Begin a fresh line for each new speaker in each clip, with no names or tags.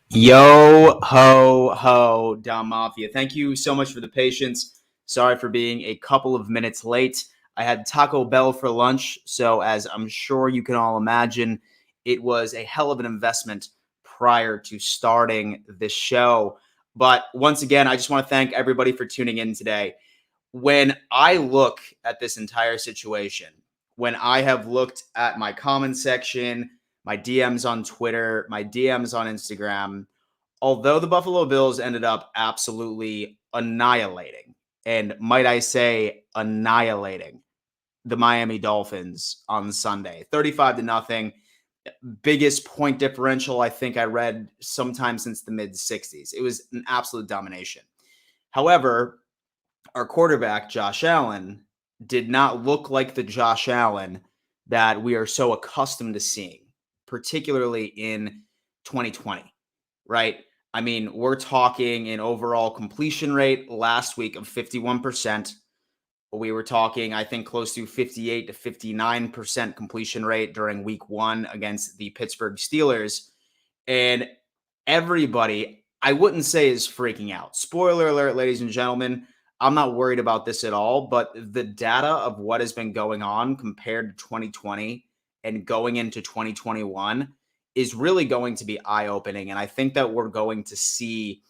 Yo ho ho, Dom Mafia. Thank you so much for the patience. Sorry for being a couple of minutes late. I had Taco Bell for lunch, so as I'm sure you can all imagine, it was a hell of an investment prior to starting this show. But once again, I just want to thank everybody for tuning in today. When I look at this entire situation, when I have looked at my comment section, my DMs on Twitter, my DMs on Instagram, although the Buffalo Bills ended up absolutely annihilating, and might I say, annihilating the Miami Dolphins on Sunday, 35-0, biggest point differential I think I read sometime since the mid 60s. It was an absolute domination. However, our quarterback, Josh Allen, did not look like the Josh Allen that we are so accustomed to seeing, particularly in 2020, right? I mean, we're talking an overall completion rate last week of 51%. We were talking, I think, close to 58 to 59% completion rate during week 1 against the Pittsburgh Steelers. And everybody, I wouldn't say is freaking out. Spoiler alert, ladies and gentlemen, I'm not worried about this at all, but the data of what has been going on compared to 2020 and going into 2021 is really going to be eye-opening. And I think that we're going to see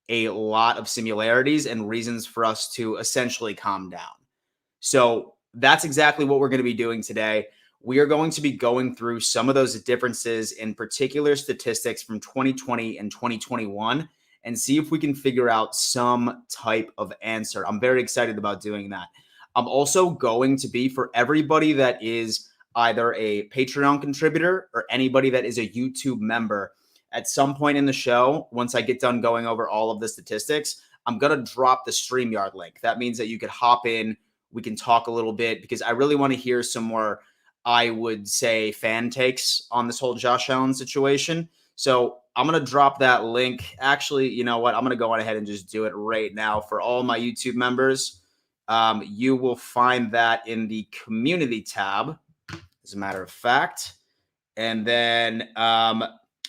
a lot of similarities and reasons for us to essentially calm down. So that's exactly what we're going to be doing today. We are going to be going through some of those differences in particular statistics from 2020 and 2021 and see if we can figure out some type of answer. I'm very excited about doing that. I'm also going to be, for everybody that is either a Patreon contributor or anybody that is a YouTube member, at some point in the show, once I get done going over all of the statistics, I'm going to drop the StreamYard link. That means that you could hop in. We can talk a little bit because I really want to hear some more, I would say, fan takes on this whole Josh Allen situation. So I'm going to drop that link. Actually, you know what? I'm going to go on ahead and just do it right now for all my YouTube members. You will find that in the community tab, as a matter of fact. And then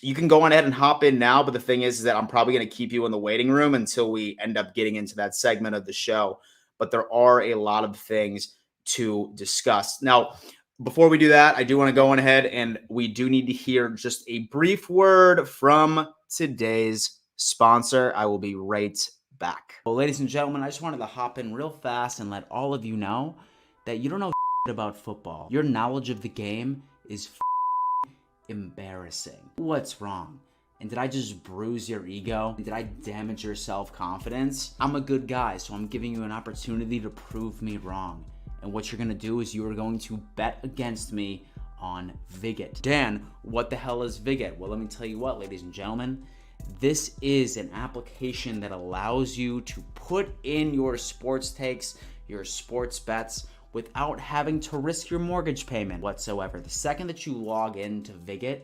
you can go on ahead and hop in now. But the thing is that I'm probably going to keep you in the waiting room until we end up getting into that segment of the show. But there are a lot of things to discuss. Now, before we do that, I do want to go on ahead and we do need to hear just a brief word from today's sponsor. I will be right back. Well, ladies and gentlemen, I just wanted to hop in real fast and let all of you know that you don't know about football. Your knowledge of the game is embarrassing. What's wrong? And did I just bruise your ego? And did I damage your self-confidence? I'm a good guy, so I'm giving you an opportunity to prove me wrong. And what you're going to do is you are going to bet against me on Vigit. Dan, what the hell is Vigit? Well, let me tell you what, ladies and gentlemen. This is an application that allows you to put in your sports takes, your sports bets, without having to risk your mortgage payment whatsoever. The second that you log into Vigit,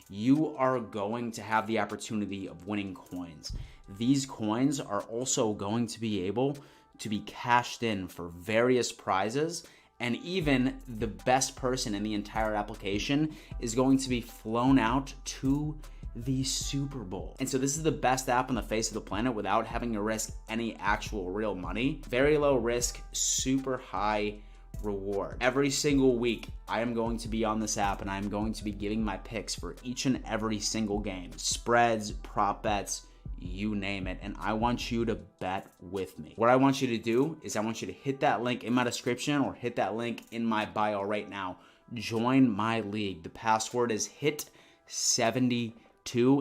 you are going to have the opportunity of winning coins. These coins are also going to be able to be cashed in for various prizes, and even the best person in the entire application is going to be flown out to the Super Bowl. And so this is the best app on the face of the planet without having to risk any actual real money. Very low risk, super high reward. Every single week, I am going to be on this app and I am going to be giving my picks for each and every single game. Spreads, prop bets, you name it. And I want you to bet with me. What I want you to do is I want you to hit that link in my description or hit that link in my bio right now. Join my league. The password is HIT72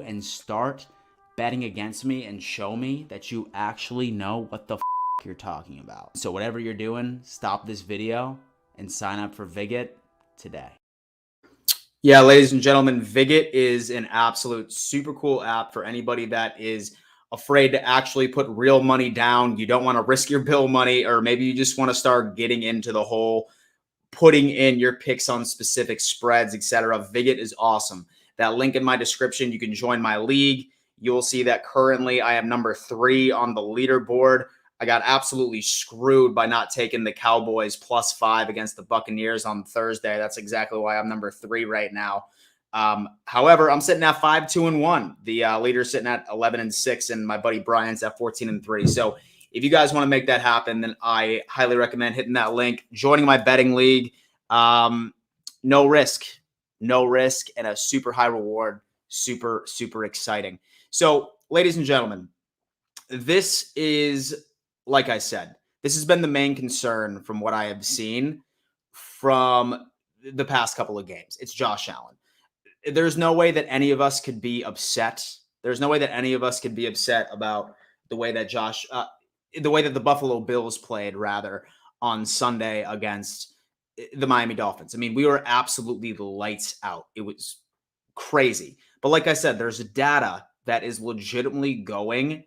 and start betting against me and show me that you actually know what the you're talking about. So whatever you're doing, stop this video and sign up for Vigit today. Yeah, ladies and gentlemen, Vigit is an absolute super cool app for anybody that is afraid to actually put real money down. You don't want to risk your bill money, or maybe you just want to start getting into the whole putting in your picks on specific spreads, etc. Vigit is awesome. That link in my description, you can join my league. You'll see that currently I am number 3 on the leaderboard. I got absolutely screwed by not taking the Cowboys +5 against the Buccaneers on Thursday. That's exactly why I'm number 3 right now. However, I'm sitting at 5-2-1. The leader's sitting at 11-6, and my buddy Brian's at 14-3. So if you guys want to make that happen, then I highly recommend hitting that link, joining my betting league. No risk, and a super high reward. Super, super exciting. So, ladies and gentlemen, this is, like I said, this has been the main concern from what I have seen from the past couple of games. It's Josh Allen. There's no way that any of us could be upset. There's no way that any of us could be upset about the way that the way that the Buffalo Bills played, rather, on Sunday against the Miami Dolphins. I mean, we were absolutely lights out. It was crazy. But like I said, there's data that is legitimately going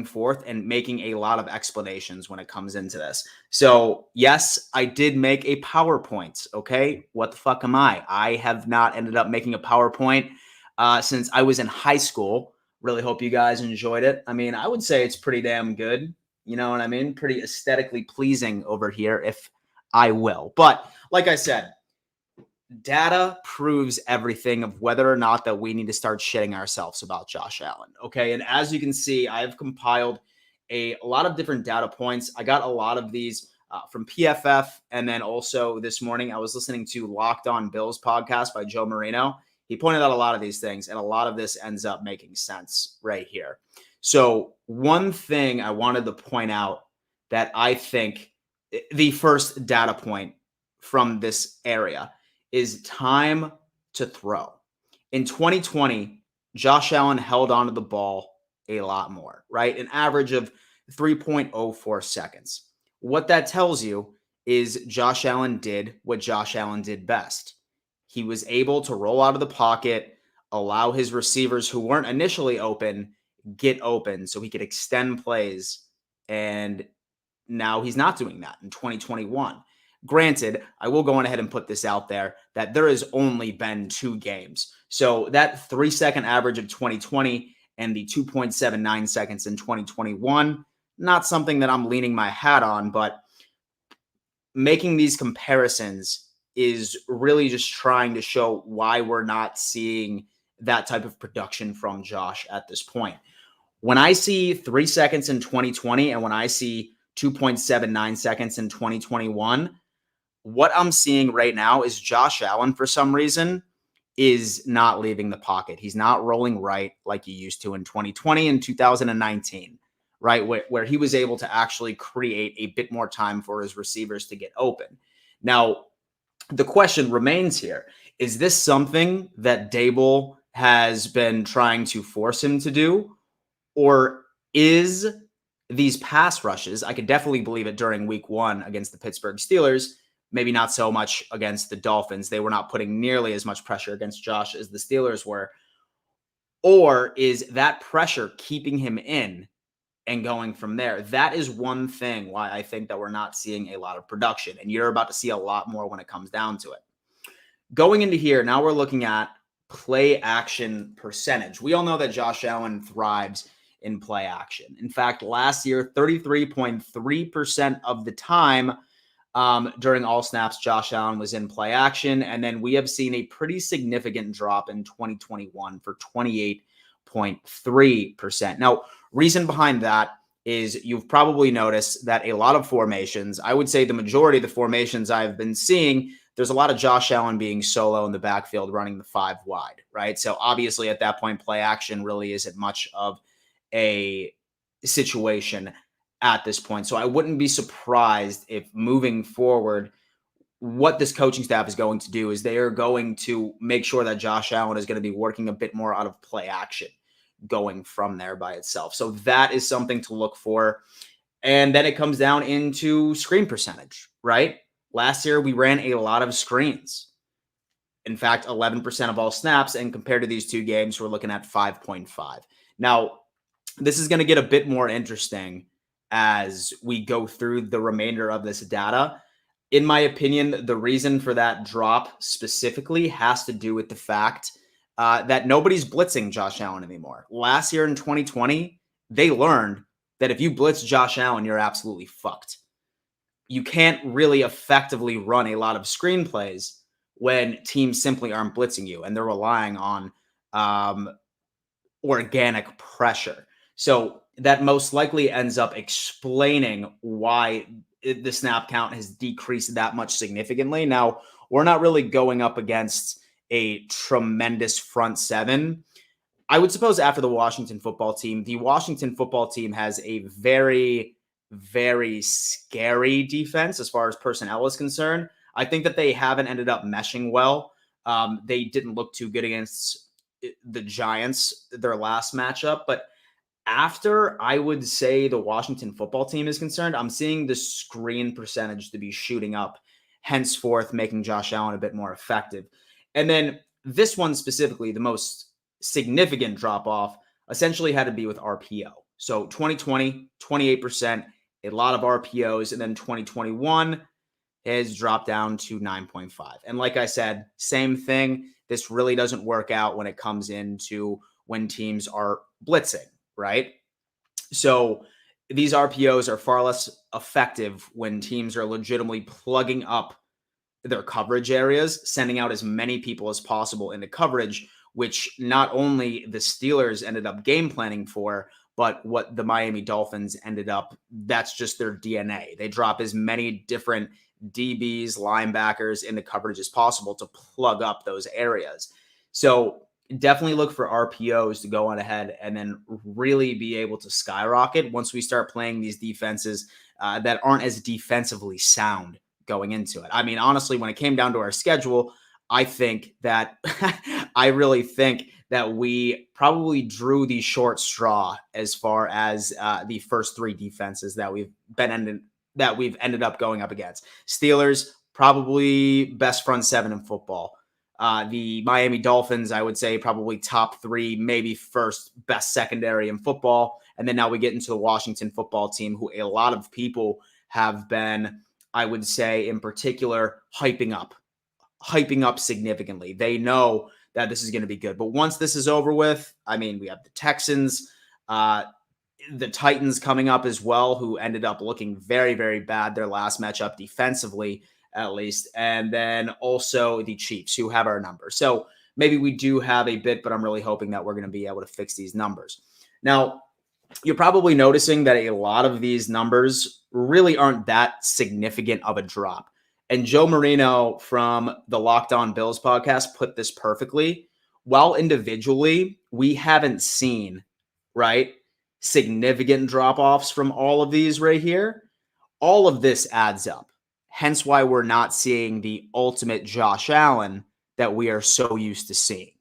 forth and making a lot of explanations when it comes into this. So, yes, I did make a PowerPoint. Okay. What the fuck am I? I have not ended up making a PowerPoint since I was in high school. Really hope you guys enjoyed it. I mean, I would say it's pretty damn good. You know what I mean? Pretty aesthetically pleasing over here, if I will. But like I said, data proves everything of whether or not that we need to start shitting ourselves about Josh Allen. Okay. And as you can see, I've compiled a lot of different data points. I got a lot of these from PFF. And then also this morning, I was listening to Locked On Bills podcast by Joe Marino. He pointed out a lot of these things, and a lot of this ends up making sense right here. So one thing I wanted to point out that I think the first data point from this area is time to throw. In 2020, Josh Allen held onto the ball a lot more, right? An average of 3.04 seconds. What that tells you is Josh Allen did what Josh Allen did best. He was able to roll out of the pocket, allow his receivers who weren't initially open get open so he could extend plays, and now he's not doing that in 2021. Granted, I will go on ahead and put this out there that there has only been 2 games. So that 3-second average of 2020 and the 2.79 seconds in 2021, not something that I'm leaning my hat on, but making these comparisons is really just trying to show why we're not seeing that type of production from Josh at this point. When I see 3 seconds in 2020 and when I see 2.79 seconds in 2021, what I'm seeing right now is Josh Allen, for some reason, is not leaving the pocket. He's not rolling right like he used to in 2020 and 2019, right? Where he was able to actually create a bit more time for his receivers to get open. Now, the question remains here. Is this something that Dable has been trying to force him to do? Or is these pass rushes, I could definitely believe it during week 1 against the Pittsburgh Steelers, maybe not so much against the Dolphins. They were not putting nearly as much pressure against Josh as the Steelers were. Or is that pressure keeping him in and going from there? That is one thing why I think that we're not seeing a lot of production. And you're about to see a lot more when it comes down to it. Going into here, now we're looking at play action percentage. We all know that Josh Allen thrives in play action. In fact, last year, 33.3% of the time during all snaps, Josh Allen was in play action. And then we have seen a pretty significant drop in 2021 for 28.3%. Now, reason behind that is you've probably noticed that a lot of formations, I would say the majority of the formations I've been seeing, there's a lot of Josh Allen being solo in the backfield running the 5 wide, right? So obviously at that point, play action really isn't much of a situation at this point. So I wouldn't be surprised if moving forward, what this coaching staff is going to do is they are going to make sure that Josh Allen is going to be working a bit more out of play action going from there by itself. So that is something to look for. And then it comes down into screen percentage, right? Last year, we ran a lot of screens. In fact, 11% of all snaps. And compared to these 2 games, we're looking at 5.5. Now, this is going to get a bit more interesting as we go through the remainder of this data. In my opinion, the reason for that drop specifically has to do with the fact that nobody's blitzing Josh Allen anymore. Last year in 2020, they learned that if you blitz Josh Allen, you're absolutely fucked. You can't really effectively run a lot of screen plays when teams simply aren't blitzing you and they're relying on um, organic pressure. So that most likely ends up explaining why the snap count has decreased that much significantly. Now, we're not really going up against a tremendous front seven. I would suppose after the Washington football team has a very, very scary defense as far as personnel is concerned. I think that they haven't ended up meshing well. They didn't look too good against the Giants, their last matchup. But after I would say the Washington football team is concerned, I'm seeing the screen percentage to be shooting up, henceforth making Josh Allen a bit more effective. And then this one specifically, the most significant drop off essentially had to be with RPO. So 2020, 28%, a lot of RPOs, and then 2021 has dropped down to 9.5. And like I said, same thing. This really doesn't work out when it comes into when teams are blitzing, right? So these RPOs are far less effective when teams are legitimately plugging up their coverage areas, sending out as many people as possible into coverage, which not only the Steelers ended up game planning for, but what the Miami Dolphins ended up, that's just their DNA. They drop as many different DBs, linebackers into coverage as possible to plug up those areas. So definitely look for RPOs to go on ahead and then really be able to skyrocket once we start playing these defenses that aren't as defensively sound going into it. I mean, honestly, when it came down to our schedule, I think that I really think that we probably drew the short straw as far as the first three defenses that we've ended up going up against. Steelers, probably best front seven in football. The Miami Dolphins, I would say, probably top three, maybe first best secondary in football. And then now we get into the Washington football team, who a lot of people have been, I would say, in particular, hyping up significantly. They know that this is going to be good. But once this is over with, I mean, we have the Texans, the Titans coming up as well, who ended up looking very, very bad their last matchup defensively, at least. And then also the Chiefs, who have our number. So maybe we do have a bit, but I'm really hoping that we're going to be able to fix these numbers. Now, you're probably noticing that a lot of these numbers really aren't that significant of a drop. And Joe Marino from the Locked On Bills podcast put this perfectly. While individually, we haven't seen, right, significant drop-offs from all of these right here, all of this adds up. Hence why we're not seeing the ultimate Josh Allen that we are so used to seeing.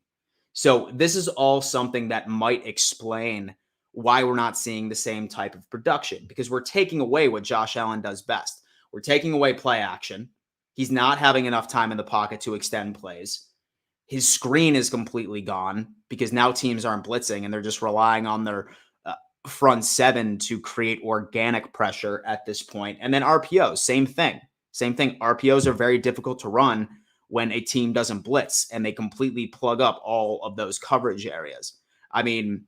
So this is all something that might explain why we're not seeing the same type of production, because we're taking away what Josh Allen does best. We're taking away play action. He's not having enough time in the pocket to extend plays. His screen is completely gone because now teams aren't blitzing and they're just relying on their front seven to create organic pressure at this point. And then RPOs, same thing. Same thing. RPOs are very difficult to run when a team doesn't blitz and they completely plug up all of those coverage areas. I mean,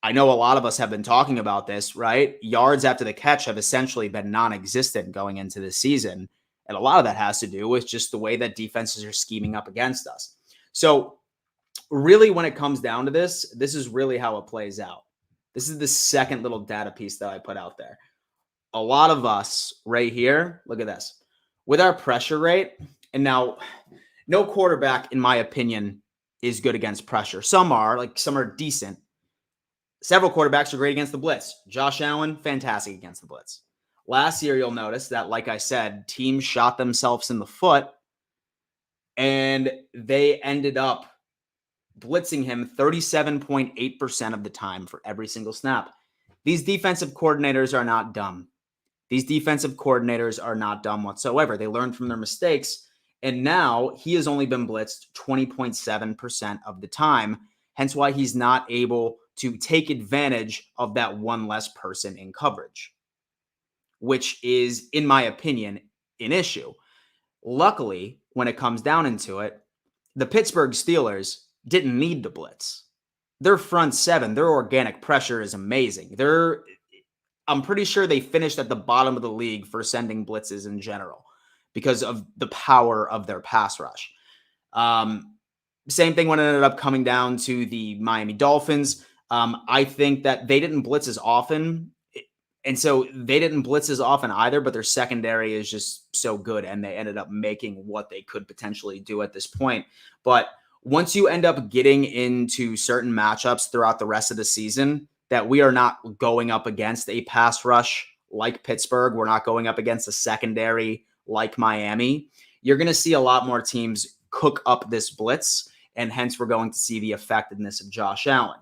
I know a lot of us have been talking about this, right? Yards after the catch have essentially been non-existent going into this season. And a lot of that has to do with just the way that defenses are scheming up against us. So really, when it comes down to this, this is really how it plays out. This is the second little data piece that I put out there. A lot of us right here, look at this, with our pressure rate. And now no quarterback, in my opinion, is good against pressure. Some are decent. Several quarterbacks are great against the blitz. Josh Allen, fantastic against the blitz. Last year, you'll notice that, like I said, teams shot themselves in the foot and they ended up blitzing him 37.8% of the time for every single snap. These defensive coordinators are not dumb. These defensive coordinators are not dumb whatsoever. They learned from their mistakes, and now he has only been blitzed 20.7% of the time, hence why he's not able to take advantage of that one less person in coverage, which is, in my opinion, an issue. Luckily, when it comes down into it, the Pittsburgh Steelers didn't need to blitz. Their front seven, their organic pressure is amazing. I'm pretty sure they finished at the bottom of the league for sending blitzes in general because of the power of their pass rush. Same thing when it ended up coming down to the Miami Dolphins. I think that they didn't blitz as often. And so they didn't blitz as often either, but their secondary is just so good. And they ended up making what they could potentially do at this point. But once you end up getting into certain matchups throughout the rest of the season, that we are not going up against a pass rush like Pittsburgh, we're not going up against a secondary like Miami, you're going to see a lot more teams cook up this blitz. And hence, we're going to see the effectiveness of Josh Allen.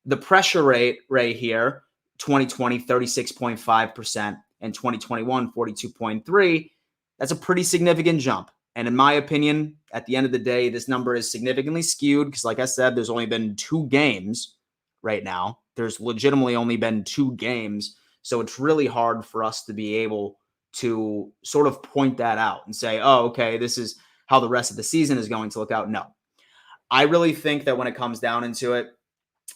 The pressure rate right here, 2020, 36.5%, and 2021, 42.3%. That's a pretty significant jump. And in my opinion, at the end of the day, this number is significantly skewed because, like I said, there's only been 2 games right now. There's legitimately only been 2 games. So it's really hard for us to be able to sort of point that out and say, oh, okay, this is how the rest of the season is going to look out. No, I really think that when it comes down into it,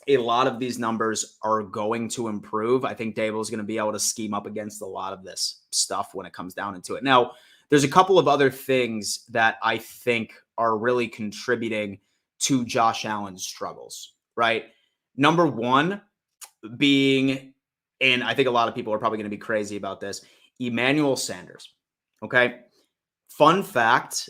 a lot of these numbers are going to improve. I think Dable is going to be able to scheme up against a lot of this stuff when it comes down into it. Now, there's a couple of other things that I think are really contributing to Josh Allen's struggles, right? Number one being, and I think a lot of people are probably going to be crazy about this, Emmanuel Sanders. Okay. Fun fact,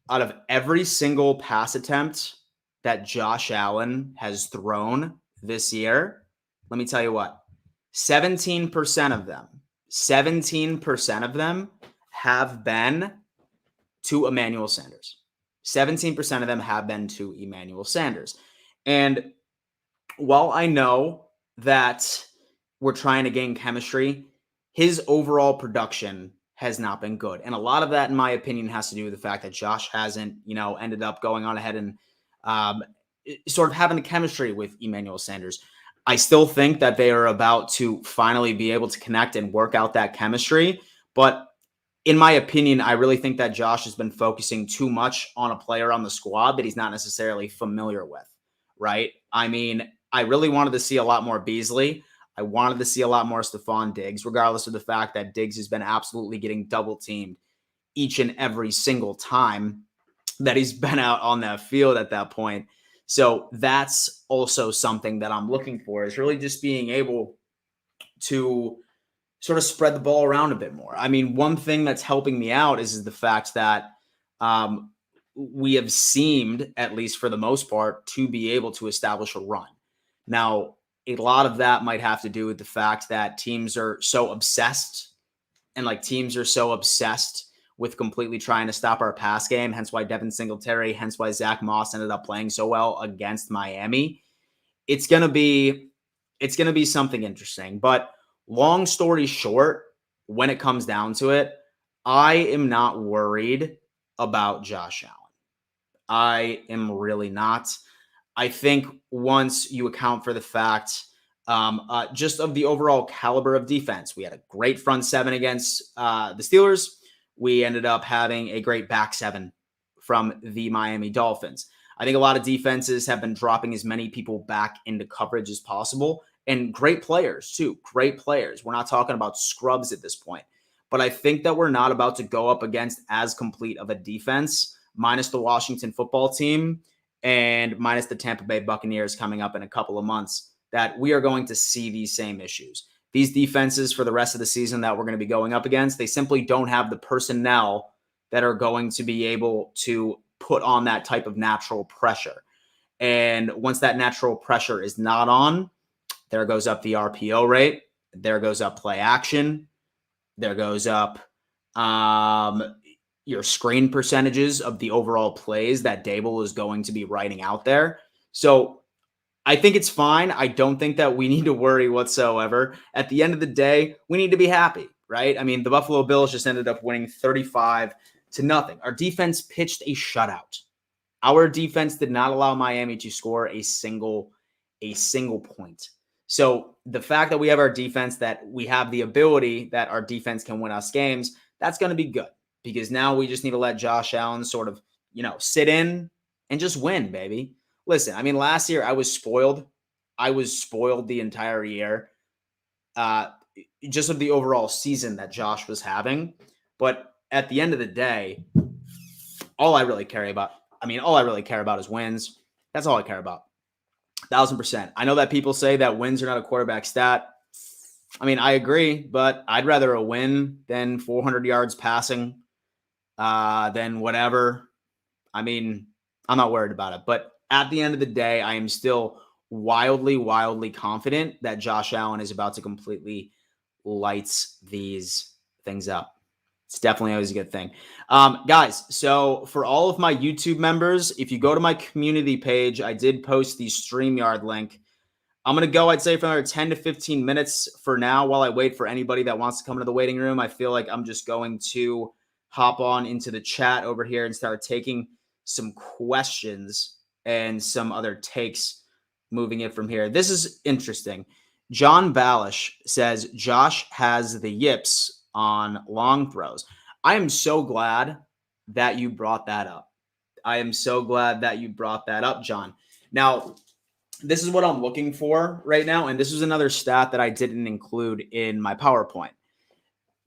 out of every single pass attempt that Josh Allen has thrown this year, let me tell you what, 17% of them have been to Emmanuel Sanders. 17% of them have been to Emmanuel Sanders. And while I know that we're trying to gain chemistry, his overall production has not been good. And a lot of that, in my opinion, has to do with the fact that Josh hasn't, ended up going on ahead and sort of having a chemistry with Emmanuel Sanders. I still think that they are about to finally be able to connect and work out that chemistry. But in my opinion, I really think that Josh has been focusing too much on a player on the squad that he's not necessarily familiar with, right? I mean, I really wanted to see a lot more Beasley. I wanted to see a lot more Stephon Diggs, regardless of the fact that Diggs has been absolutely getting double teamed each and every single time that he's been out on that field at that point. So that's also something that I'm looking for, is really just being able to sort of spread the ball around a bit more. I mean, one thing that's helping me out is the fact that we have seemed, at least for the most part, to be able to establish a run. Now, a lot of that might have to do with the fact that teams are so obsessed with completely trying to stop our pass game, hence why Devin Singletary, hence why Zach Moss ended up playing so well against Miami. It's going to be something interesting. But long story short, when it comes down to it, I am not worried about Josh Allen. I am really not. I think once you account for the fact just of the overall caliber of defense, we had a great front seven against the Steelers. We ended up having a great back seven from the Miami Dolphins. I think a lot of defenses have been dropping as many people back into coverage as possible, and great players too. Great players. We're not talking about scrubs at this point, but I think that we're not about to go up against as complete of a defense, minus the Washington football team and minus the Tampa Bay Buccaneers coming up in a couple of months, that we are going to see these same issues. These defenses for the rest of the season that we're going to be going up against, they simply don't have the personnel that are going to be able to put on that type of natural pressure. And once that natural pressure is not on, there goes up the RPO rate, there goes up play action, there goes up your screen percentages of the overall plays that Dable is going to be writing out there. So I think it's fine. I don't think that we need to worry whatsoever. At the end of the day, we need to be happy, right? I mean, the Buffalo Bills just ended up winning 35-0. Our defense pitched a shutout. Our defense did not allow Miami to score a single point. So the fact that we have our defense, that we have the ability that our defense can win us games, that's going to be good, because now we just need to let Josh Allen sort of, sit in and just win, baby. Listen, I mean, last year I was spoiled. I was spoiled the entire year, just of the overall season that Josh was having. But at the end of the day, all I really care about I mean, all I really care about is wins. That's all I care about. 1,000%. I know that people say that wins are not a quarterback stat. I mean, I agree, but I'd rather a win than 400 yards passing, than whatever. I mean, I'm not worried about it. But at the end of the day, I am still wildly, wildly confident that Josh Allen is about to completely lights these things up. It's definitely always a good thing. Guys, so for all of my YouTube members, if you go to my community page, I did post the StreamYard link. I'm going to go, I'd say, for another 10 to 15 minutes for now while I wait for anybody that wants to come into the waiting room. I feel like I'm just going to hop on into the chat over here and start taking some questions and some other takes, moving it from here. This is interesting. John Balish says Josh has the yips on long throws. I am so glad that you brought that up. I am so glad that you brought that up, John. Now, this is what I'm looking for right now, and this is another stat that I didn't include in my PowerPoint.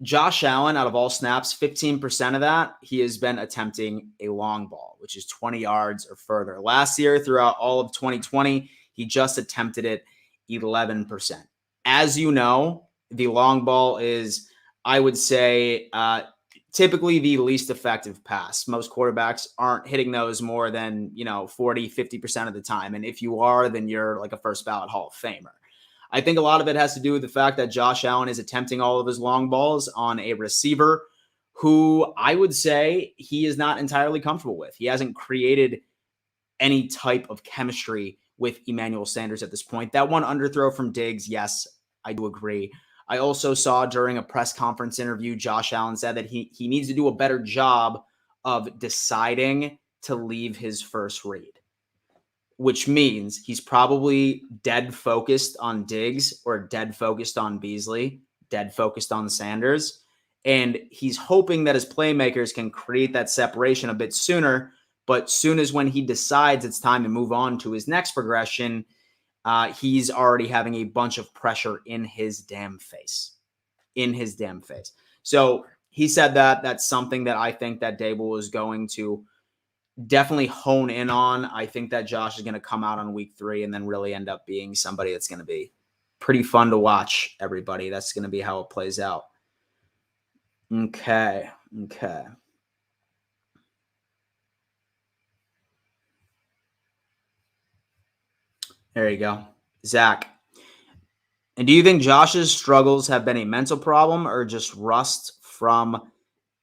Josh Allen, out of all snaps, 15% of that, he has been attempting a long ball, which is 20 yards or further. Last year, throughout all of 2020, he just attempted it 11%. As you know, the long ball is, I would say, typically the least effective pass. Most quarterbacks aren't hitting those more than, 40, 50% of the time. And if you are, then you're like a first ballot Hall of Famer. I think a lot of it has to do with the fact that Josh Allen is attempting all of his long balls on a receiver who I would say he is not entirely comfortable with. He hasn't created any type of chemistry with Emmanuel Sanders at this point. That one underthrow from Diggs, yes, I do agree. I also saw during a press conference interview, Josh Allen said that he needs to do a better job of deciding to leave his first read, which means he's probably dead focused on Diggs or dead focused on Beasley, dead focused on Sanders. And he's hoping that his playmakers can create that separation a bit sooner. But soon as when he decides it's time to move on to his next progression, he's already having a bunch of pressure in his damn face. So he said that that's something that I think that Dable is going to definitely hone in on. I think that Josh is going to come out on week 3 and then really end up being somebody that's going to be pretty fun to watch, everybody. That's going to be how it plays out. Okay. There you go. Zach. And do you think Josh's struggles have been a mental problem or just rust from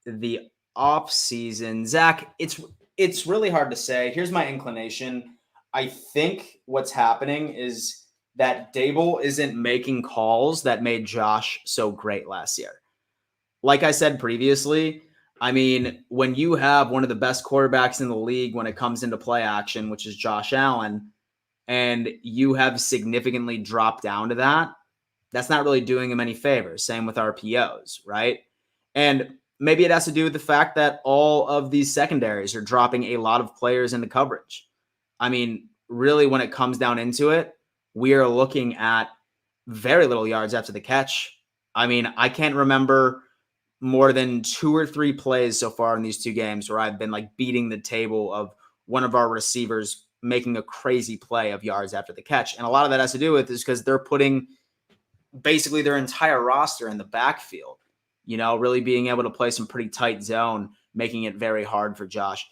the off season? Zach, it's really hard to say. Here's my inclination. I think what's happening is that Dable isn't making calls that made Josh so great last year. Like I said previously, I mean, when you have one of the best quarterbacks in the league when it comes into play action, which is Josh Allen, and you have significantly dropped down to that, that's not really doing him any favors. Same with RPOs, right? And maybe it has to do with the fact that all of these secondaries are dropping a lot of players into coverage. I mean, really, when it comes down into it, we are looking at very little yards after the catch. I mean, I can't remember more than 2 or 3 plays so far in these 2 games where I've been like beating the table of one of our receivers making a crazy play of yards after the catch. And a lot of that has to do with is because they're putting basically their entire roster in the backfield, really being able to play some pretty tight zone, making it very hard for Josh.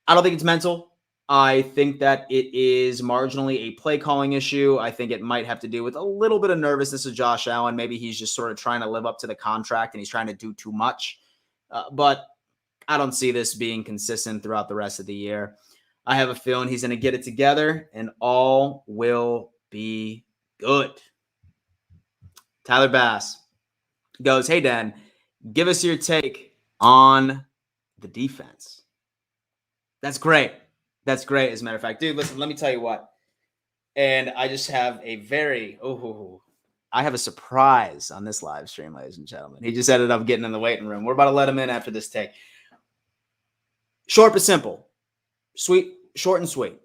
I don't think it's mental. I think that it is marginally a play calling issue. I think it might have to do with a little bit of nervousness of Josh Allen. Maybe he's just sort of trying to live up to the contract and he's trying to do too much. But I don't see this being consistent throughout the rest of the year. I have a feeling he's going to get it together and all will be good. Tyler Bass goes, "Hey, Dan, give us your take on the defense." That's great. That's great, as a matter of fact. Dude, listen, let me tell you what. And I just have I have a surprise on this live stream, ladies and gentlemen. He just ended up getting in the waiting room. We're about to let him in after this take. Short but simple. Short and sweet.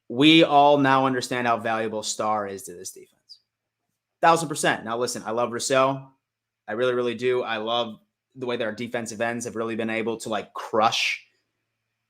We all now understand how valuable Starr is to this defense. 1,000%. Now, listen, I love Rousseau. I really, really do. I love the way that our defensive ends have really been able to crush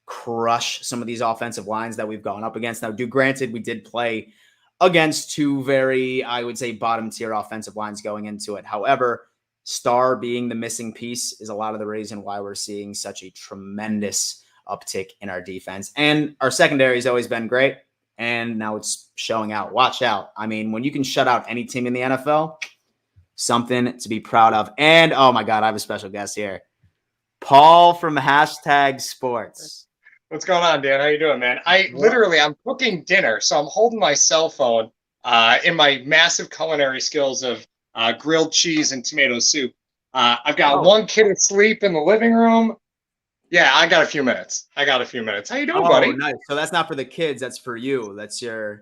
crush some of these offensive lines that we've gone up against. Now, granted, we did play against two very, I would say, bottom tier offensive lines going into it. However, Star being the missing piece is a lot of the reason why we're seeing such a tremendous uptick in our defense. And our secondary has always been great. And now it's showing out. Watch out. I mean, when you can shut out any team in the NFL, something to be proud of. And, oh my God, I have a special guest here. Paul from #sports.
What's going on, Dan? How you doing, man? I'm cooking dinner, so I'm holding my cell phone in my massive culinary skills of grilled cheese and tomato soup. I've got one kid asleep in the living room. Yeah, I got a few minutes. How you doing, buddy?
Nice. So that's not for the kids. That's for you. That's your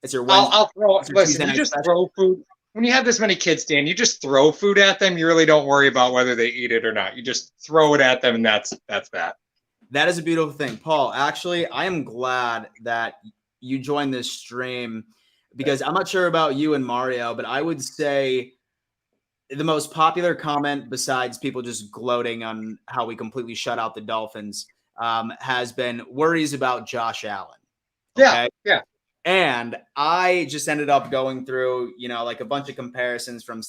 Wednesday.
I'll throw it. Listen, you just throw food. When you have this many kids, Dan, you just throw food at them. You really don't worry about whether they eat it or not. You just throw it at them, and that's that.
That is a beautiful thing. Paul, actually, I am glad that you joined this stream because I'm not sure about you and Mario, but I would say the most popular comment besides people just gloating on how we completely shut out the Dolphins has been worries about Josh Allen.
Okay? Yeah.
And I just ended up going through, like a bunch of comparisons from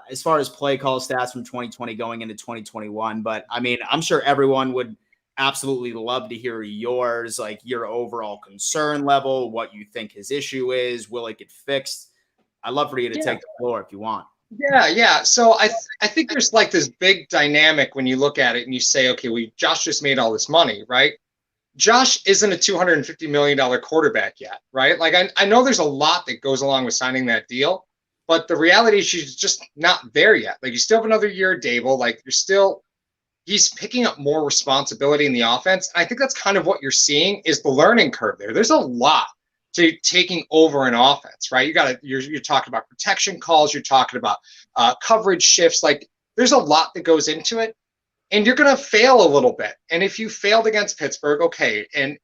as far as play call stats from 2020 going into 2021. But I mean, I'm sure everyone would absolutely love to hear yours, like your overall concern level, what you think his issue is, will it get fixed? I'd love for you to take the floor if you want.
Yeah. So I think there's like this big dynamic when you look at it and you say, okay, Josh just made all this money, right? Josh isn't a $250 million quarterback yet, right? Like I know there's a lot that goes along with signing that deal, but the reality is she's just not there yet. Like you still have another year at Dable. Like he's picking up more responsibility in the offense. And I think that's kind of what you're seeing is the learning curve there. There's a lot to taking over an offense, right? You're talking about protection calls. You're talking about coverage shifts. Like there's a lot that goes into it. And you're going to fail a little bit. And if you failed against Pittsburgh, okay. And,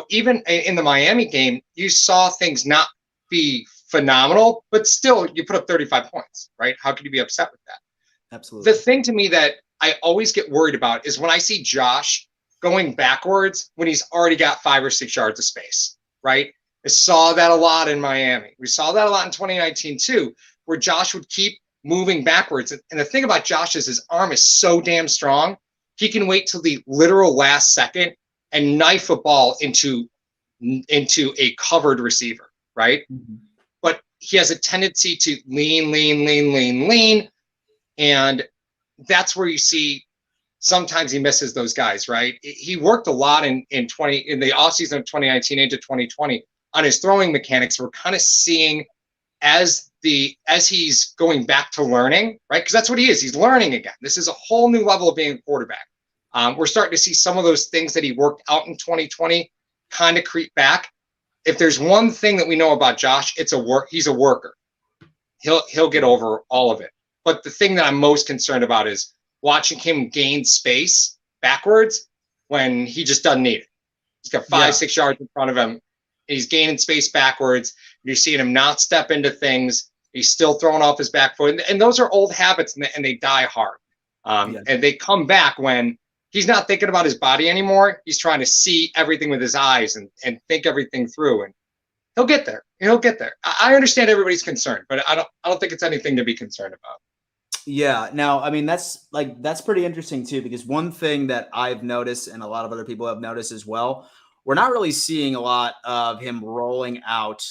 even in the Miami game, you saw things not be phenomenal, but still you put up 35 points, right? How could you be upset with that?
Absolutely.
The thing to me that I always get worried about is when I see Josh going backwards when he's already got 5 or 6 yards of space, right? I saw that a lot in Miami. We saw that a lot in 2019 too, where Josh would keep moving backwards. And the thing about Josh is his arm is so damn strong. He can wait till the literal last second and knife a ball into a covered receiver, right? Mm-hmm. But he has a tendency to lean. And that's where you see sometimes he misses those guys, right? He worked a lot in the offseason of 2019 into 2020 on his throwing mechanics. We're kind of seeing as he's going back to learning, right? Because that's what he is. He's learning again. This is a whole new level of being a quarterback. We're starting to see some of those things that he worked out in 2020 kind of creep back. If there's one thing that we know about Josh, he's a worker. He'll get over all of it. But the thing that I'm most concerned about is watching him gain space backwards when he just doesn't need it. He's got 5-6 yards in front of him. He's gaining space backwards. You're seeing him not step into things. He's still throwing off his back foot. And those are old habits, and they die hard. And they come back when he's not thinking about his body anymore. He's trying to see everything with his eyes and think everything through. And he'll get there. I understand everybody's concerned, but I don't think it's anything to be concerned about.
Yeah. Now, I mean, that's pretty interesting too, because one thing that I've noticed and a lot of other people have noticed as well, we're not really seeing a lot of him rolling out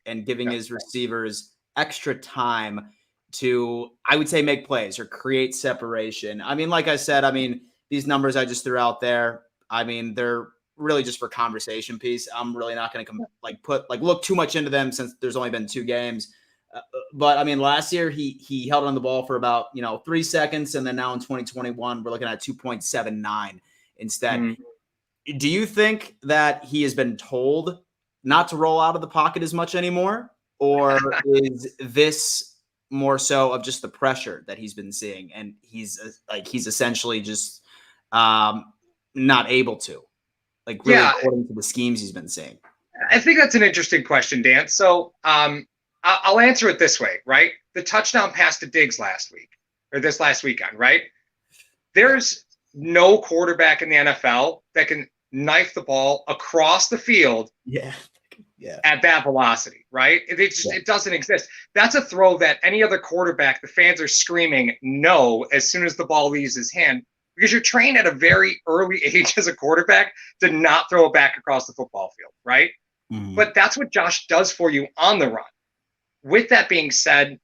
and giving his receivers extra time to, I would say, make plays or create separation. I mean, like I said, these numbers I just threw out there, they're really just for conversation piece. I'm really not going to look too much into them since there's only been 2 games. But last year he held on the ball for about 3 seconds, and then now in 2021 we're looking at 2.79 instead. Mm-hmm. Do you think that he has been told not to roll out of the pocket as much anymore, or is this more so of just the pressure that he's been seeing, and he's essentially just not able to, according to the schemes he's been seeing?
I think that's an interesting question, Dan. So I'll answer it this way, right? The touchdown pass to Diggs this last weekend, right? There's no quarterback in the NFL that can knife the ball across the field
Yeah.
at that velocity, right? It doesn't exist. That's a throw that any other quarterback, the fans are screaming no as soon as the ball leaves his hand, because you're trained at a very early age as a quarterback to not throw it back across the football field, right?
Mhm.
But that's what Josh does for you on the run. With that being said,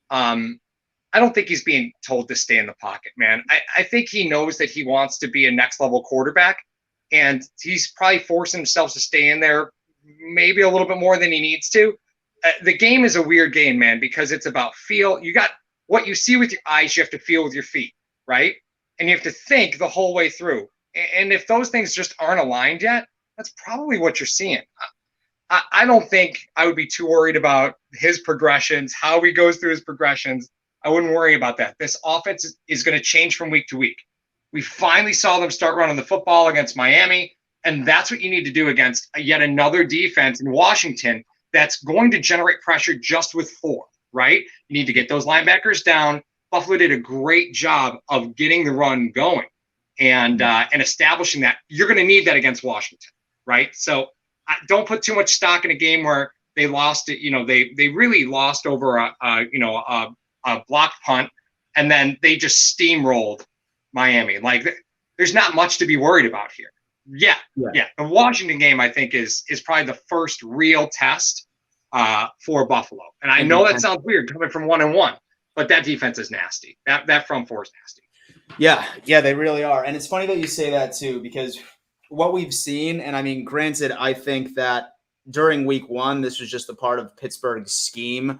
I don't think he's being told to stay in the pocket, man. I think he knows that he wants to be a next level quarterback, and he's probably forcing himself to stay in there maybe a little bit more than he needs to. The game is a weird game, man, because it's about feel. You got what you see with your eyes, you have to feel with your feet, right? And you have to think the whole way through. And if those things just aren't aligned yet, that's probably what you're seeing. I don't think I would be too worried about his progressions, how he goes through his progressions. I wouldn't worry about that. This offense is going to change from week to week. We finally saw them start running the football against Miami, and that's what you need to do against yet another defense in Washington that's going to generate pressure just with 4, right? You need to get those linebackers down. Buffalo did a great job of getting the run going and establishing that. You're going to need that against Washington, right? So don't put too much stock in a game where they lost it. They really lost over a blocked punt, and then they just steamrolled Miami. Like, there's not much to be worried about here. Yeah. The Washington game, I think, is probably the first real test for Buffalo. And I know that sounds weird coming from 1-1, but that defense is nasty. That front four is nasty.
Yeah, they really are. And it's funny that you say that too, because what we've seen, and I mean, granted, I think that during week 1, this was just a part of Pittsburgh's scheme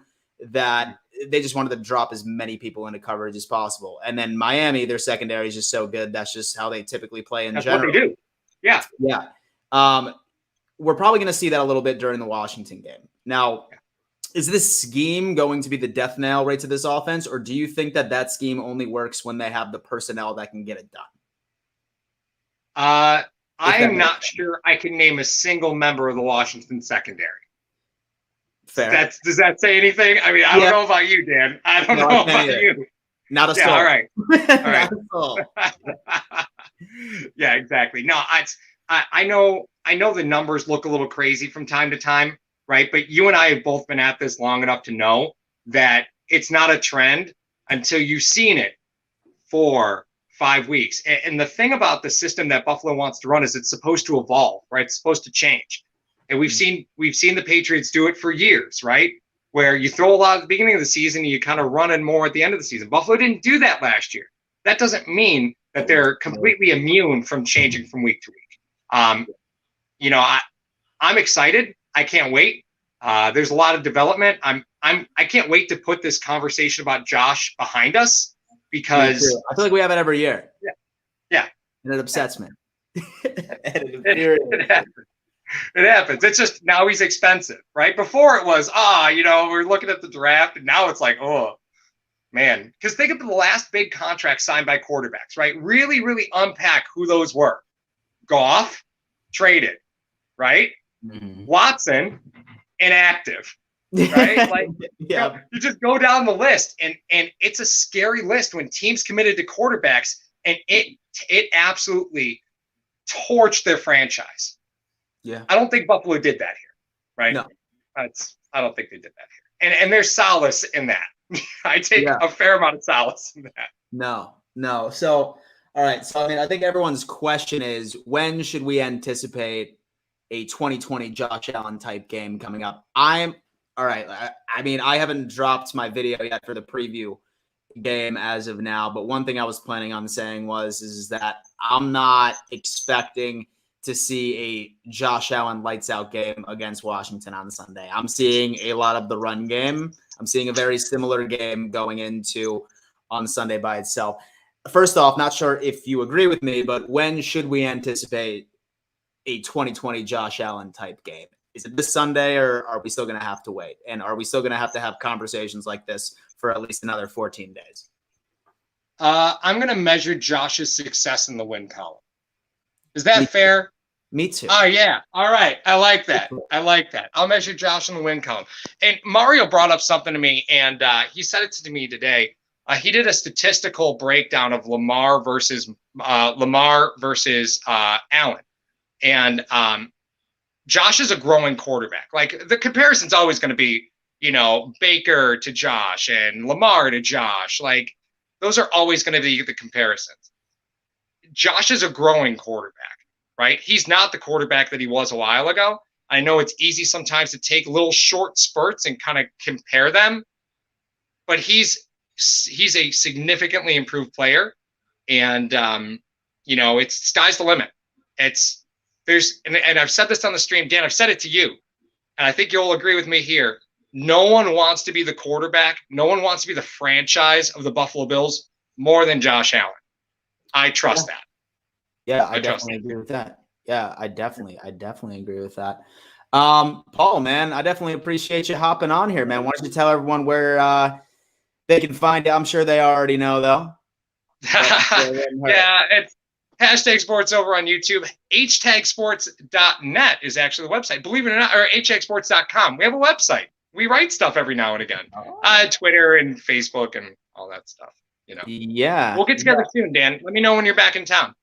that they just wanted to drop as many people into coverage as possible. And then Miami, their secondary is just so good. That's just how they typically play in general.
That's what they do.
Yeah. We're probably going to see that a little bit during the Washington game. Now, is this scheme going to be the death nail right to this offense, or do you think that scheme only works when they have the personnel that can get it done?
I am not sure I can name a single member of the Washington secondary.
Fair.
Does that say anything? I mean, I don't know about you, Dan. I don't know about you.
Not a soul.
All right.
Not a soul.
Yeah, exactly. No, I know the numbers look a little crazy from time to time, right? But you and I have both been at this long enough to know that it's not a trend until you've seen it for 5 weeks. And the thing about the system that Buffalo wants to run is it's supposed to evolve, right? It's supposed to change. And we've seen the Patriots do it for years, right? Where you throw a lot at the beginning of the season and you kind of run in more at the end of the season. Buffalo didn't do that last year. That doesn't mean that they're completely immune from changing from week to week. I'm excited. I can't wait. There's a lot of development. I can't wait to put this conversation about Josh behind us, because
I feel like we have it every year.
Yeah.
And it upsets me.
It happens. It's just now he's expensive, right? Before it was, we're looking at the draft, and now it's like, oh, man. Because think of the last big contract signed by quarterbacks, right? Really, really unpack who those were. Goff, traded, right?
Mm-hmm.
Watson, inactive, right? Like, you just go down the list, and it's a scary list when teams committed to quarterbacks, and it absolutely torched their franchise.
Yeah,
I don't think Buffalo did that here, right?
No,
I don't think they did that here, and there's solace in that. I take a fair amount of solace in that.
No. So, all right. So, I mean, I think everyone's question is, when should we anticipate a 2020 Josh Allen type game coming up? All right. I mean, I haven't dropped my video yet for the preview game as of now, but one thing I was planning on saying is that I'm not expecting to see a Josh Allen lights out game against Washington on Sunday. I'm seeing a lot of the run game. I'm seeing a very similar game going into on Sunday by itself. First off, not sure if you agree with me, but when should we anticipate a 2020 Josh Allen type game? Is it this Sunday, or are we still going to have to wait? And are we still going to have conversations like this for at least another 14 days?
I'm going to measure Josh's success in the win column. Is that fair?
Me too.
Oh, yeah. All right. I like that. I'll measure Josh in the win column. And Mario brought up something to me, and he said it to me today. He did a statistical breakdown of Lamar versus Allen, and Josh is a growing quarterback. Like the comparison's always going to be, Baker to Josh and Lamar to Josh. Like those are always going to be the comparisons. Josh is a growing quarterback, right? He's not the quarterback that he was a while ago. I know it's easy sometimes to take little short spurts and kind of compare them, but he's a significantly improved player, and it's sky's the limit. And I've said this on the stream, Dan. I've said it to you, and I think you'll agree with me here. No one wants to be the quarterback. No one wants to be the franchise of the Buffalo Bills more than Josh Allen. I trust that.
Yeah, I definitely agree with that. Yeah, I definitely agree with that. Paul, man, I definitely appreciate you hopping on here, man. Why don't you tell everyone where they can find it? I'm sure they already know, though.
Yeah, it's hashtag sports over on YouTube. Hashtagsports.net is actually the website. Believe it or not, or hashtagsports.com. We have a website. We write stuff every now and again. Twitter and Facebook and all that stuff.
Yeah.
We'll get together soon, Dan. Let me know when you're back in town.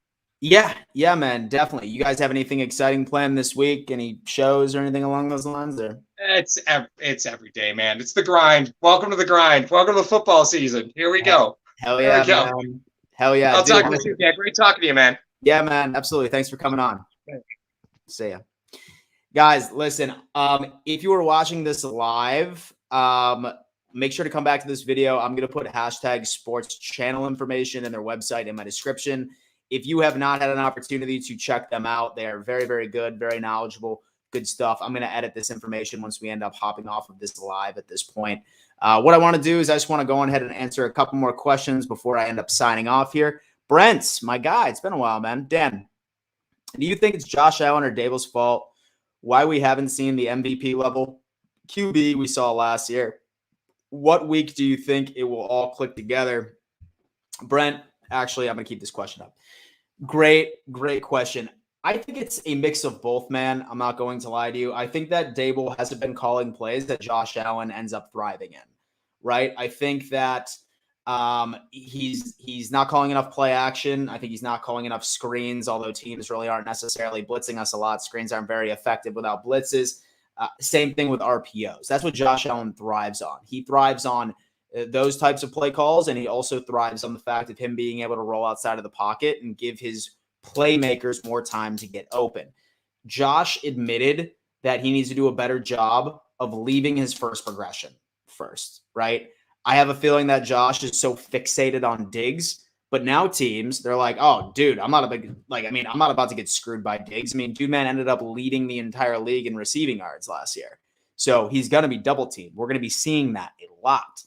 Yeah, man, definitely. You guys have anything exciting planned this week? Any shows or anything along those lines? Or
it's every day, man. It's the grind. Welcome to the grind. Welcome to the football season. Here we go.
Hell yeah, man. Hell yeah.
I'll talk with you, Dan. Great talking to you, man.
Yeah, man. Absolutely. Thanks for coming on. See ya. Guys, listen, if you are watching this live, make sure to come back to this video. I'm going to put hashtag sports channel information and their website in my description. If you have not had an opportunity to check them out, they are very, very good, very knowledgeable, good stuff. I'm going to edit this information once we end up hopping off of this live at this point. What I want to do is I just want to go ahead and answer a couple more questions before I end up signing off here. Brent, my guy, it's been a while, man. Dan, do you think it's Josh Allen or Daboll's fault why we haven't seen the MVP level QB we saw last year? What week do you think it will all click together? Brent, actually, I'm going to keep this question up. Great question. I think it's a mix of both, man. I'm not going to lie to you. I think that Daboll hasn't been calling plays that Josh Allen ends up thriving in, right? I think that he's not calling enough play action. I think he's not calling enough screens, although teams really aren't necessarily blitzing us a lot. Screens aren't very effective without blitzes. Same thing with RPOs. That's what Josh Allen thrives on. He thrives on those types of play calls, and he also thrives on the fact of him being able to roll outside of the pocket and give his playmakers more time to get open. Josh admitted that he needs to do a better job of leaving his first progression first, right? I have a feeling that Josh is so fixated on Diggs, but now teams, they're like, oh, dude, I'm not about to get screwed by Diggs. I mean, dude, man ended up leading the entire league in receiving yards last year. So he's going to be double teamed. We're going to be seeing that a lot.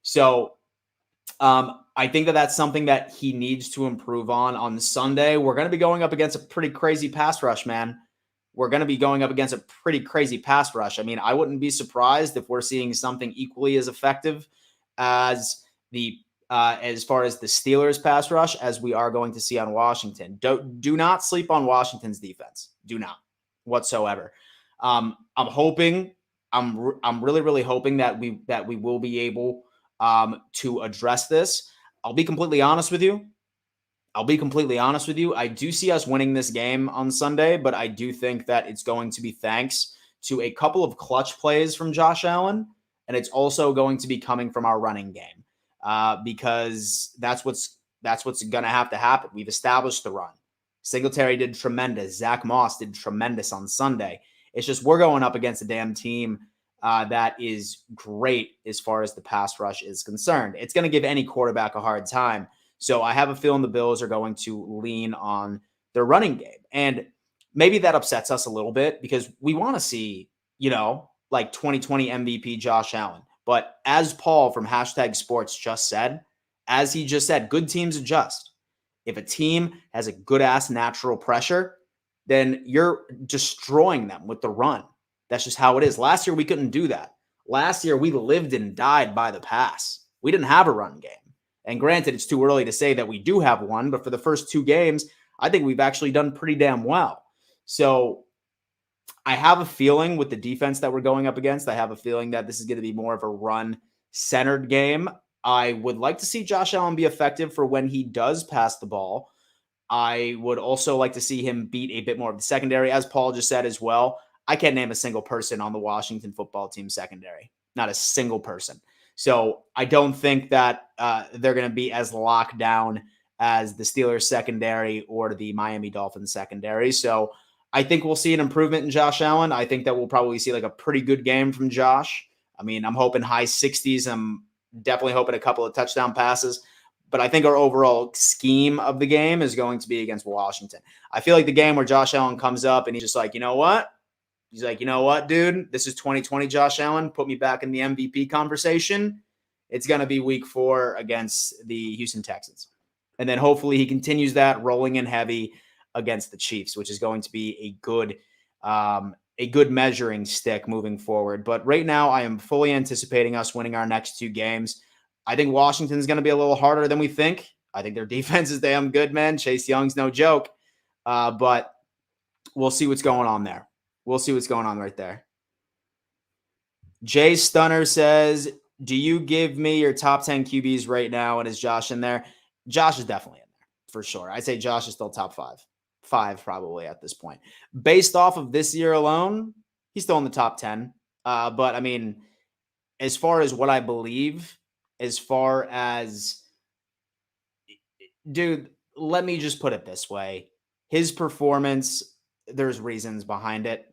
So I think that that's something that he needs to improve on Sunday. We're going to be going up against a pretty crazy pass rush, man. We're going to be going up against a pretty crazy pass rush. I mean, I wouldn't be surprised if we're seeing something equally as effective as as far as the Steelers pass rush as we are going to see on Washington. Do not sleep on Washington's defense. Do not whatsoever. I'm hoping, I'm really hoping that we will be able to address this. I'll be completely honest with you. I do see us winning this game on Sunday, but I do think that it's going to be thanks to a couple of clutch plays from Josh Allen, and it's also going to be coming from our running game because that's what's going to have to happen. We've established the run. Singletary did tremendous. Zach Moss did tremendous on Sunday. It's just we're going up against a damn team that is great as far as the pass rush is concerned. It's going to give any quarterback a hard time. So I have a feeling the Bills are going to lean on their running game. And maybe that upsets us a little bit because we want to see, like 2020 MVP Josh Allen. But as Paul from hashtag sports just said, good teams adjust. If a team has a good ass natural pressure, then you're destroying them with the run. That's just how it is. Last year, we couldn't do that. Last year, we lived and died by the pass. We didn't have a run game. And granted, it's too early to say that we do have one, but for the first two games, I think we've actually done pretty damn well. So I have a feeling with the defense that we're going up against, I have a feeling that this is going to be more of a run-centered game. I would like to see Josh Allen be effective for when he does pass the ball. I would also like to see him beat a bit more of the secondary, as Paul just said as well. I can't name a single person on the Washington football team secondary, not a single person. So I don't think that they're going to be as locked down as the Steelers secondary or the Miami Dolphins secondary. So I think we'll see an improvement in Josh Allen. I think that we'll probably see like a pretty good game from Josh. I mean, I'm hoping high 60s. I'm definitely hoping a couple of touchdown passes. But I think our overall scheme of the game is going to be against Washington. I feel like the game where Josh Allen comes up and he's just like, you know what? He's like, you know what, dude? This is 2020 Josh Allen. Put me back in the MVP conversation. It's going to be week 4 against the Houston Texans. And then hopefully he continues that rolling in heavy against the Chiefs, which is going to be a good measuring stick moving forward. But right now I am fully anticipating us winning our next 2 games. I think Washington's going to be a little harder than we think. I think their defense is damn good, man. Chase Young's no joke. But we'll see what's going on there. We'll see what's going on right there. Jay Stunner says, do you give me your top 10 QBs right now? And is Josh in there? Josh is definitely in there for sure. I'd say Josh is still top 5. 5 probably at this point. Based off of this year alone, he's still in the top 10. But I mean, as far as what I believe, as far as, dude, let me just put it this way. His performance, there's reasons behind it.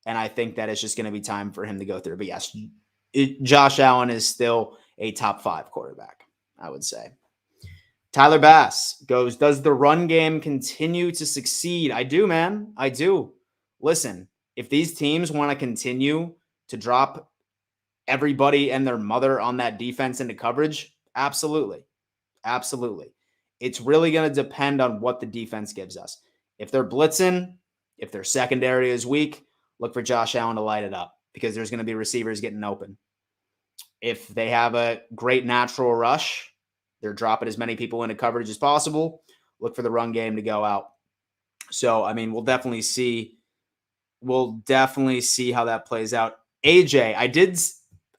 And I think that it's just going to be time for him to go through. But yes, Josh Allen is still a top 5 quarterback, I would say. Tyler Bass goes, does the run game continue to succeed? I do, man. I do. Listen, if these teams want to continue to drop everybody and their mother on that defense into coverage, absolutely. Absolutely. It's really going to depend on what the defense gives us. If they're blitzing, if their secondary is weak, look for Josh Allen to light it up because there's going to be receivers getting open. If they have a great natural rush, they're dropping as many people into coverage as possible. Look for the run game to go out. So, I mean, we'll definitely see how that plays out. AJ,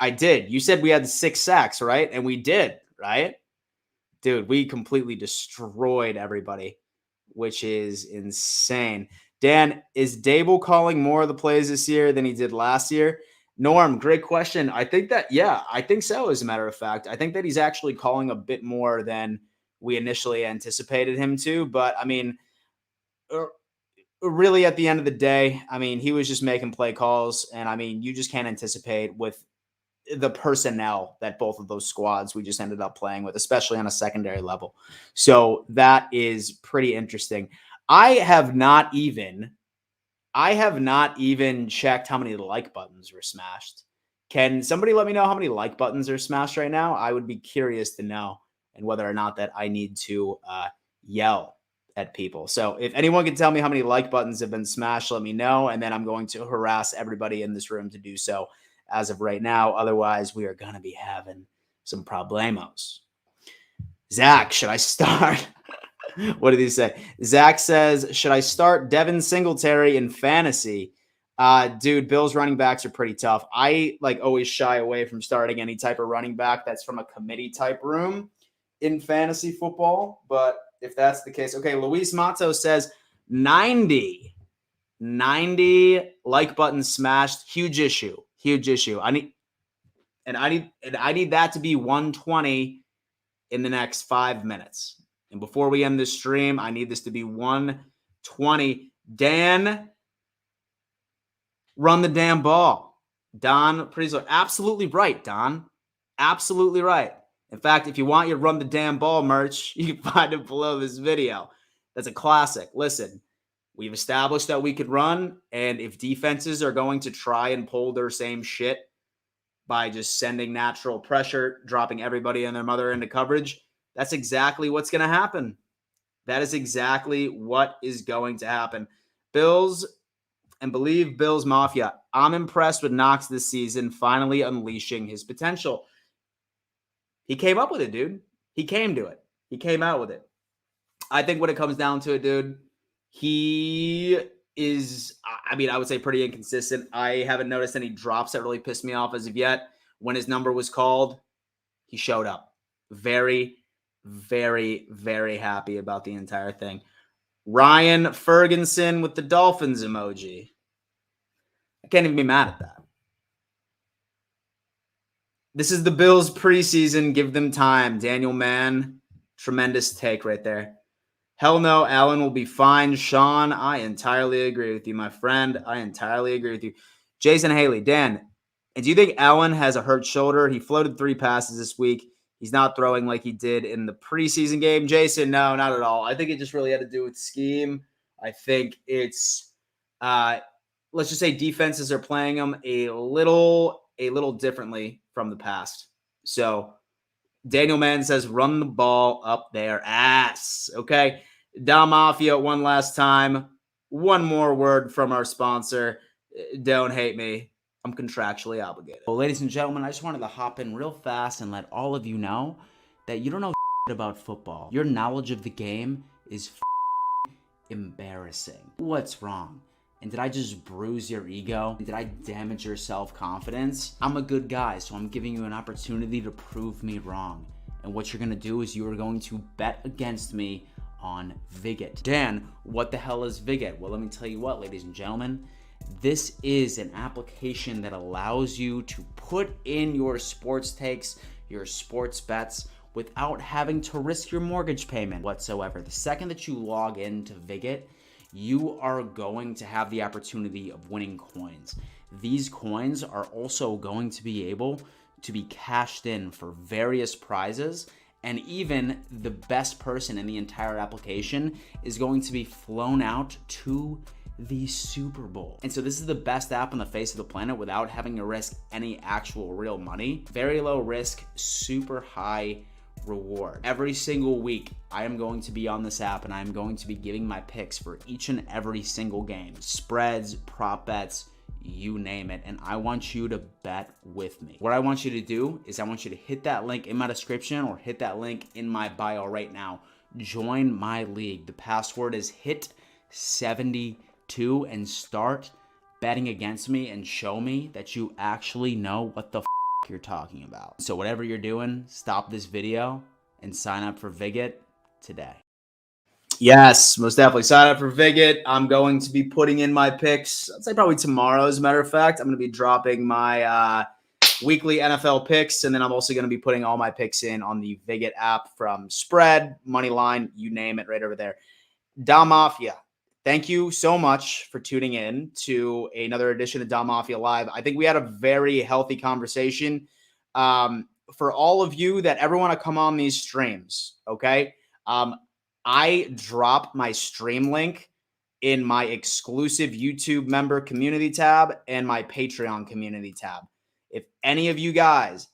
I did. You said we had 6 sacks, right? And we did, right? Dude, we completely destroyed everybody, which is insane. Dan, is Dable calling more of the plays this year than he did last year? Norm, great question. I think so, as a matter of fact. I think that he's actually calling a bit more than we initially anticipated him to. But, I mean, really at the end of the day, I mean, he was just making play calls. And, I mean, you just can't anticipate with the personnel that both of those squads we just ended up playing with, especially on a secondary level. So that is pretty interesting. I have not even checked how many like buttons were smashed. Can somebody let me know how many like buttons are smashed right now? I would be curious to know, and whether or not that I need to yell at people. So if anyone can tell me how many like buttons have been smashed, let me know. And then I'm going to harass everybody in this room to do so as of right now. Otherwise, we are going to be having some problemos. Zach, should I start? What did he say? Zach says, should I start Devin Singletary in fantasy? Dude, Bills running backs are pretty tough. I always shy away from starting any type of running back that's from a committee type room in fantasy football. But if that's the case, okay. Luis Mato says 90 like buttons smashed. Huge issue. I need that to be 120 in the next 5 minutes. And before we end this stream, I need this to be 120. Dan, run the damn ball. Don Priesler, absolutely right, Don. Absolutely right. In fact, if you want your run the damn ball merch, you can find it below this video. That's a classic. Listen, we've established that we could run, and if defenses are going to try and pull their same shit by just sending natural pressure, dropping everybody and their mother into coverage, that's exactly what's going to happen. That is exactly what is going to happen. Bills and BLEAV Bills Mafia. I'm impressed with Knox this season, finally unleashing his potential. He came up with it, dude. He came to it. He came out with it. I think when it comes down to it, dude, he is, I would say pretty inconsistent. I haven't noticed any drops that really pissed me off as of yet. When his number was called, he showed up. Very, very, very happy about the entire thing. Ryan Ferguson with the Dolphins emoji. I can't even be mad at that. This is the Bills preseason. Give them time. Daniel Mann, tremendous take right there. Hell no, Allen will be fine. Sean, I entirely agree with you, my friend. I entirely agree with you. Jason Haley, Dan, and do you think Allen has a hurt shoulder? He floated 3 passes this week. He's not throwing like he did in the preseason game. Jason, no, not at all. I think it just really had to do with scheme. I think it's, let's just say defenses are playing him a little differently from the past. So Daniel Mann says, run the ball up their ass. Okay. Dom Mafia, one last time. One more word from our sponsor. Don't hate me. I'm contractually obligated. Well, ladies and gentlemen, I just wanted to hop in real fast and let all of you know that you don't know about football. Your knowledge of the game is embarrassing. What's wrong? And did I just bruise your ego? Did I damage your self-confidence? I'm a good guy, so I'm giving you an opportunity to prove me wrong. And what you're gonna do is you are going to bet against me on Vigit. Dan, what the hell is Vigit? Well, let me tell you what, ladies and gentlemen. This is an application that allows you to put in your sports takes, your sports bets, without having to risk your mortgage payment whatsoever. The second that you log into Vigit, you are going to have the opportunity of winning coins. These coins are also going to be able to be cashed in for various prizes, and even the best person in the entire application is going to be flown out to the Super Bowl. And so this is the best app on the face of the planet without having to risk any actual real money. Very low risk, super high reward. Every single week, I am going to be on this app and I'm going to be giving my picks for each and every single game. Spreads, prop bets, you name it. And I want you to bet with me. What I want you to do is I want you to hit that link in my description or hit that link in my bio right now. Join my league. The password is HIT72 and start betting against me and show me that you actually know what the you're talking about. So whatever you're doing, stop this video and sign up for Vigit today. Yes, most definitely. Sign up for Vigit. I'm going to be putting in my picks, I'd say probably tomorrow, as a matter of fact. I'm going to be dropping my weekly NFL picks, and then I'm also going to be putting all my picks in on the Vigit app, from spread, money line, you name it, right over there. Dom Mafia, thank you so much for tuning in to another edition of Dom Mafia Live. I think we had a very healthy conversation. For all of you that ever want to come on these streams, okay? I drop my stream link in my exclusive YouTube member community tab and my Patreon community tab. If any of you guys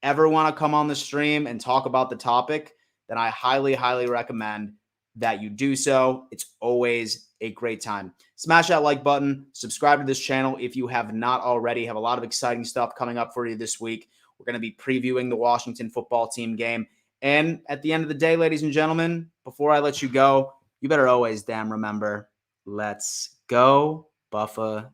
ever want to come on the stream and talk about the topic, then I highly, highly recommend that you do so. It's always a great time. Smash that like button. Subscribe to this channel if you have not already. Have a lot of exciting stuff coming up for you this week. We're going to be previewing the Washington football team game. And at the end of the day, ladies and gentlemen, before I let you go, you better always damn remember, let's go, Buffa